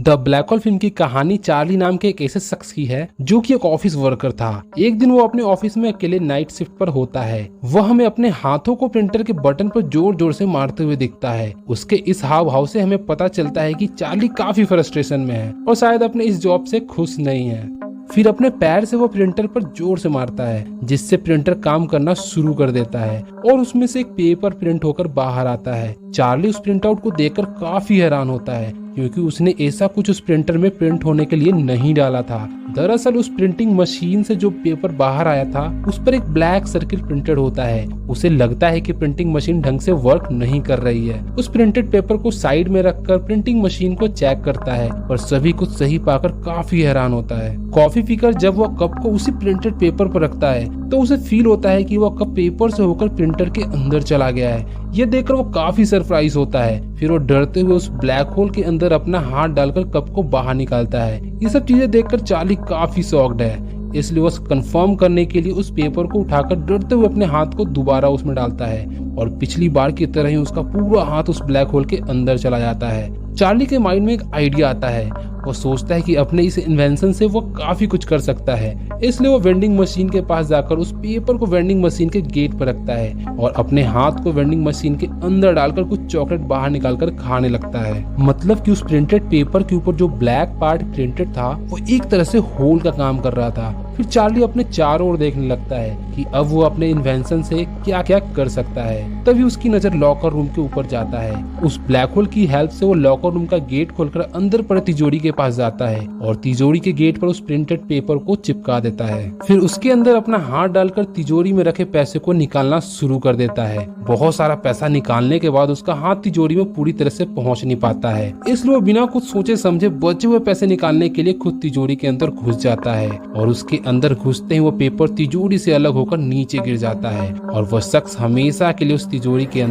The black hole film की कहानी Charlie नाम के एक ऐसे शख्स की है जो कि एक ऑफिस वर्कर था। एक दिन वो अपने ऑफिस में अकेले नाइट शिफ्ट पर होता है। वह हमें अपने हाथों को प्रिंटर के बटन पर जोर जोर से मारते हुए दिखता है। उसके इस हाव भाव से हमें पता चलता है कि चार्ली काफी फ्रस्ट्रेशन में है और शायद अपने इस जॉब से खुश नहीं है। फिर अपने पैर से वो प्रिंटर पर जोर से मारता है जिससे प्रिंटर काम करना शुरू कर देता है और उसमें से एक पेपर प्रिंट होकर बाहर आता है। चार्ली उस प्रिंट आउट को देखकर काफी हैरान होता है क्योंकि उसने ऐसा कुछ उस प्रिंटर में प्रिंट होने के लिए नहीं डाला था। दरअसल उस प्रिंटिंग मशीन से जो पेपर बाहर आया था उस पर एक ब्लैक सर्किल प्रिंटेड होता है। उसे लगता है कि प्रिंटिंग मशीन ढंग से वर्क नहीं कर रही है। उस प्रिंटेड पेपर को साइड में रखकर प्रिंटिंग मशीन को चेक करता है और सभी कुछ सही पाकर काफी हैरान होता है। कॉफी पीकर जब वह कप को उसी प्रिंटेड पेपर पर रखता है तो उसे फील होता है कि वह कप पेपर से होकर प्रिंटर के अंदर चला गया है। यह देखकर वो काफी सरप्राइज होता है। फिर वो डरते हुए उस ब्लैक होल के अंदर अपना हाथ डालकर कप को बाहर निकालता है। ये सब चीजें देखकर चार्ली काफी शॉक्ड है, इसलिए वो कंफर्म करने के लिए उस पेपर को उठाकर डरते हुए अपने हाथ को दोबारा उसमें डालता है और पिछली बार की तरह ही उसका पूरा हाथ उस ब्लैक होल के अंदर चला जाता है। चार्ली के माइंड में एक आइडिया आता है। वो सोचता है कि अपने इस इन्वेंशन से वो काफी कुछ कर सकता है, इसलिए वो वेंडिंग मशीन के पास जाकर उस पेपर को वेंडिंग मशीन के गेट पर रखता है और अपने हाथ को वेंडिंग मशीन के अंदर डालकर कुछ चॉकलेट बाहर निकालकर खाने लगता है। मतलब कि उस प्रिंटेड पेपर के ऊपर जो ब्लैक पार्ट प्रिंटेड था वो एक तरह से होल का काम कर रहा था। फिर चार्ली अपने चारों ओर देखने लगता है कि अब वो अपने इन्वेंशन से क्या क्या कर सकता है। तभी उसकी नजर लॉकर रूम के ऊपर जाता है। उस ब्लैक होल की हेल्प से वो लॉकर रूम का गेट खोलकर अंदर पड़े तिजोरी के पास जाता है और तिजोरी के गेट पर उस प्रिंटेड पेपर को चिपका देता है। फिर उसके अंदर अपना हाथ डालकर तिजोरी में रखे पैसे को निकालना शुरू कर देता है। बहुत सारा पैसा निकालने के बाद उसका हाथ तिजोरी में पूरी तरह से पहुंच नहीं पाता है, इसलिए वो बिना कुछ सोचे समझे बचे हुए पैसे निकालने के लिए खुद तिजोरी के अंदर घुस जाता है और उसके अंदर घुसते ही वो पेपर तिजोरी से अलग होकर नीचे गिर जाता है और वह शख्स हमेशा के लिए उस तिजोरी के अंदर